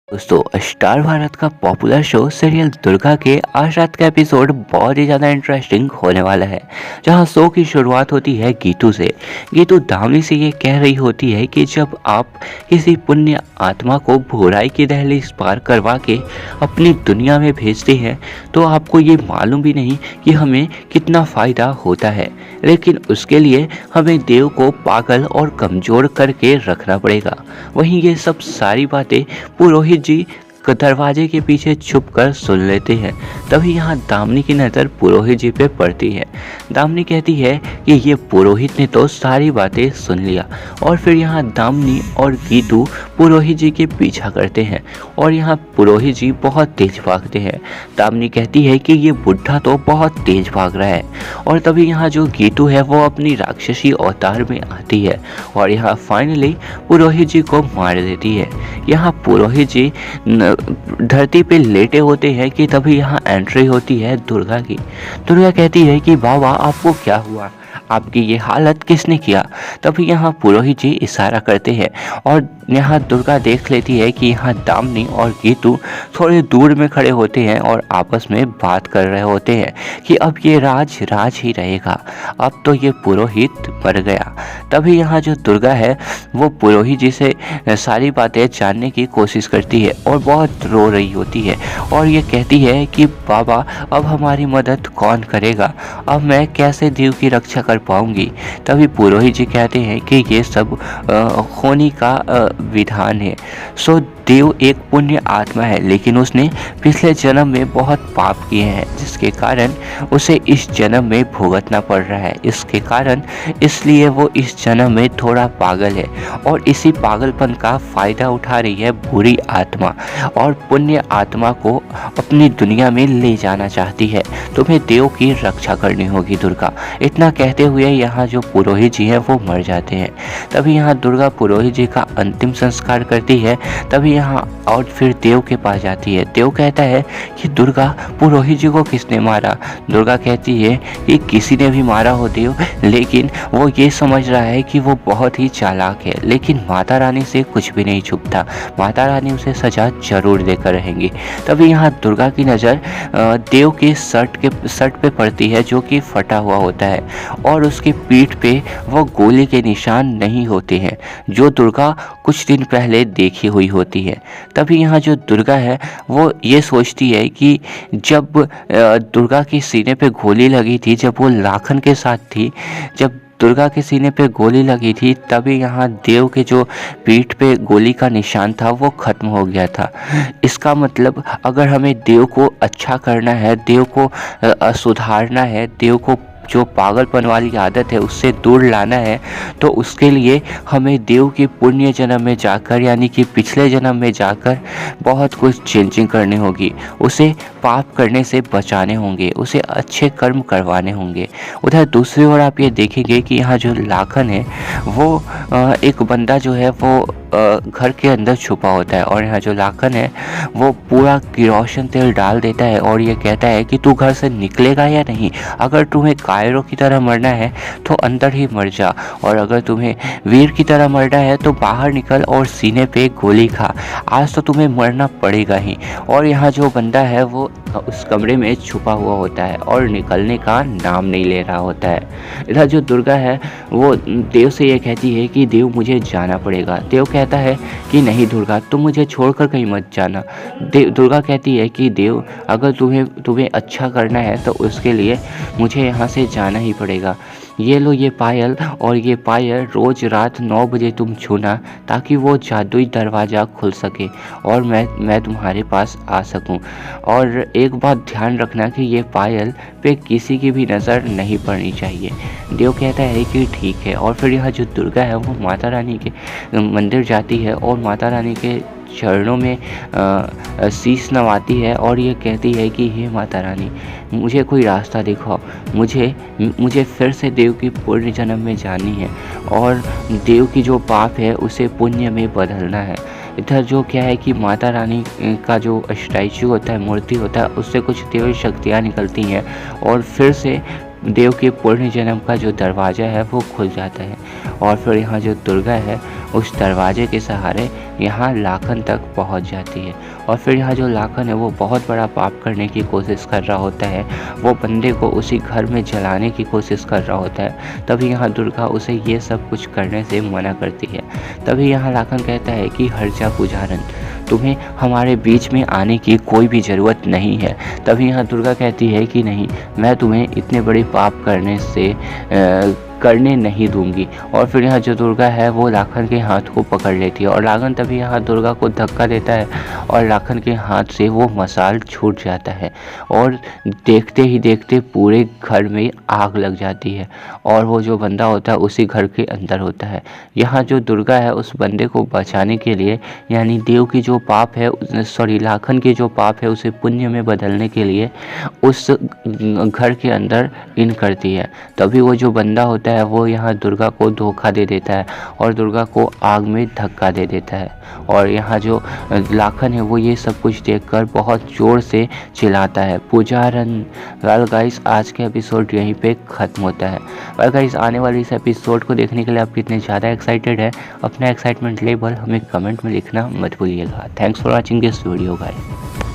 दोस्तों, स्टार भारत का popular show serial Durga के आज रात का एपिसोड बहुत ही ज़्यादा इंटरेस्टिंग होने वाला है। जहां शो की शुरुआत होती है गीतू से। गीतू दामिनी से ये कह रही होती है कि जब आप किसी पुण्य आत्मा को बुराई की दहलीज पार करवा के अपनी दुनिया में भेजते हैं तो आपको ये मालूम भी नहीं कि हमें कितना फ़ायदा होता है, लेकिन उसके लिए हमें देव को पागल और कमज़ोर करके रखना पड़ेगा। वहीं ये सब सारी बातें पुरोहित जी दरवाजे के पीछे छुप कर सुन लेते हैं। तभी यहाँ दामिनी की नज़र पुरोहित जी पे पड़ती है। दामिनी कहती है कि ये पुरोहित ने तो सारी बातें सुन लिया। और फिर यहाँ दामिनी और गीतू पुरोहित जी के पीछा करते हैं और यहाँ पुरोहित जी बहुत तेज भागते हैं। दामिनी कहती है कि ये बुढ़ा तो बहुत तेज भाग रहा है। और तभी यहाँ जो गीतू है वो अपनी राक्षसी अवतार में आती है और यहाँ फाइनली पुरोहित जी को मार देती है। यहाँ पुरोहित जी धरती पे लेटे होते हैं कि तभी यहाँ एंट्री होती है दुर्गा की। दुर्गा कहती है कि बाबा आपको क्या हुआ, आपकी ये हालत किसने किया। तभी यहाँ पुरोहित जी इशारा करते हैं और यहाँ दुर्गा देख लेती है कि यहाँ दामिनी और गीतू थोड़े दूर में खड़े होते हैं और आपस में बात कर रहे होते हैं कि अब ये राज राज ही रहेगा, अब तो ये पुरोहित मर गया। तभी यहाँ जो दुर्गा है वो पुरोहित जी से सारी बातें जानने की कोशिश करती है और बहुत रो रही होती है और ये कहती है कि बाबा अब हमारी मदद कौन करेगा, अब मैं कैसे देव की रक्षा कर पाऊंगी। तभी पुरोहित जी कहते हैं कि ये सब होनी का विधान है। सो देव एक पुण्य आत्मा है, लेकिन उसने पिछले जन्म में बहुत पाप किए हैं जिसके कारण उसे इस जन्म में भुगतना पड़ रहा है। इसके कारण इसलिए वो इस जन्म में थोड़ा पागल है और इसी पागलपन का फ़ायदा उठा रही है बुरी आत्मा और पुण्य आत्मा को अपनी दुनिया में ले जाना चाहती है। तुम्हें देव की रक्षा करनी होगी दुर्गा। इतना कहते हुए यहाँ जो पुरोहित जी हैं वो मर जाते हैं। तभी यहाँ दुर्गा पुरोहित जी का अंतिम संस्कार करती है। तभी यहाँ और फिर देव के पास जाती है। देव कहता है कि दुर्गा पुरोहित जी को किसने मारा। दुर्गा कहती है कि किसी ने भी मारा हो देव, लेकिन वो ये समझ रहा है कि वो बहुत ही चालाक है, लेकिन माता रानी से कुछ भी नहीं छुपता। माता रानी उसे सजा जरूर देकर रहेंगी। तभी यहाँ दुर्गा की नज़र देव के शर्ट पे पड़ती है जो कि फटा हुआ होता है और उसकी पीठ पे वो गोली के निशान नहीं होते हैं जो दुर्गा कुछ दिन पहले देखी हुई होती है। तभी यहाँ जो दुर्गा है वो ये सोचती है कि जब दुर्गा के सीने पे गोली लगी थी, जब वो लाखन के साथ थी, जब दुर्गा के सीने पे गोली लगी थी, तभी यहाँ देव के जो पीठ पे गोली का निशान था वो खत्म हो गया था। इसका मतलब अगर हमें देव को अच्छा करना है, देव को सुधारना है, देव को जो पागलपन वाली आदत है उससे दूर लाना है, तो उसके लिए हमें देव के पुण्य जन्म में जाकर यानी कि पिछले जन्म में जाकर बहुत कुछ चेंजिंग करनी होगी। उसे पाप करने से बचाने होंगे, उसे अच्छे कर्म करवाने होंगे। उधर दूसरी ओर आप ये देखेंगे कि यहाँ जो लाखन है वो एक बंदा जो है वो घर के अंदर छुपा होता है और यहाँ जो लाखन है वो पूरा किरोसिन तेल डाल देता है और ये कहता है कि तू घर से निकलेगा या नहीं। अगर तुम्हें कायरों की तरह मरना है तो अंदर ही मर जा, और अगर तुम्हें वीर की तरह मरना है तो बाहर निकल और सीने पे गोली खा। आज तो तुम्हें मरना पड़ेगा ही। और यहाँ जो बंदा है वो उस कमरे में छुपा हुआ होता है और निकलने का नाम नहीं ले रहा होता है। इधर जो दुर्गा है वो देव से ये कहती है कि देव मुझे जाना पड़ेगा। देव कहता है कि नहीं दुर्गा, तुम मुझे छोड़कर कहीं मत जाना। दुर्गा कहती है कि देव अगर तुम्हें अच्छा करना है तो उसके लिए मुझे यहाँ से जाना ही पड़ेगा। ये लो ये पायल, और ये पायल रोज़ रात 9 बजे तुम छूना ताकि वो जादुई दरवाज़ा खुल सके और मैं तुम्हारे पास आ सकूं। और एक बात ध्यान रखना कि ये पायल पे किसी की भी नज़र नहीं पड़नी चाहिए। देव कहता है कि ठीक है। और फिर यहाँ जो दुर्गा है वो माता रानी के मंदिर जाती है और माता रानी के चरणों में शीश नवाती है और ये कहती है कि हे माता रानी, मुझे कोई रास्ता दिखाओ, मुझे फिर से देव की पुण्य जन्म में जानी है और देव की जो पाप है उसे पुण्य में बदलना है। इधर जो क्या है कि माता रानी का जो स्टैचू होता है, मूर्ति होता है, उससे कुछ देवी शक्तियाँ निकलती हैं और फिर से देव के पूर्ण जन्म का जो दरवाज़ा है वो खुल जाता है और फिर यहाँ जो दुर्गा है उस दरवाजे के सहारे यहाँ लाखन तक पहुँच जाती है। और फिर यहाँ जो लाखन है वो बहुत बड़ा पाप करने की कोशिश कर रहा होता है, वो बंदे को उसी घर में जलाने की कोशिश कर रहा होता है। तभी यहाँ दुर्गा उसे ये सब कुछ करने से मना करती है। तभी यहाँ लाखन कहता है कि हर्जा पुजारन, तुम्हें हमारे बीच में आने की कोई भी ज़रूरत नहीं है। तभी यहाँ दुर्गा कहती है कि नहीं, मैं तुम्हें इतने बड़े पाप करने नहीं दूंगी। और फिर यहाँ जो दुर्गा है वो लाखन के हाथ को पकड़ लेती है और लाखन तभी यहाँ दुर्गा को धक्का देता है और लाखन के हाथ से वो मसाल छूट जाता है और देखते ही देखते पूरे घर में आग लग जाती है और वो जो बंदा होता है उसी घर के अंदर होता है। यहाँ जो दुर्गा है उस बंदे को बचाने के लिए, यानी देव की जो पाप है, लाखन की जो पाप है उसे पुण्य में बदलने के लिए उस घर के अंदर इन करती है। तभी वो जो बंदा होता है वो यहाँ दुर्गा को धोखा दे देता है और दुर्गा को आग में धक्का दे देता है। और यहाँ जो लाखन है वो ये सब कुछ देखकर बहुत ज़ोर से चिल्लाता है, पुजारन। वेल गाइस, आज के एपिसोड यहीं पे ख़त्म होता है। वेल गाइस, आने वाली इस एपिसोड को देखने के लिए आप कितने ज़्यादा एक्साइटेड है, अपना एक्साइटमेंट लेवल हमें कमेंट में लिखना मत भूलिएगा। Thanks for watching this video guys.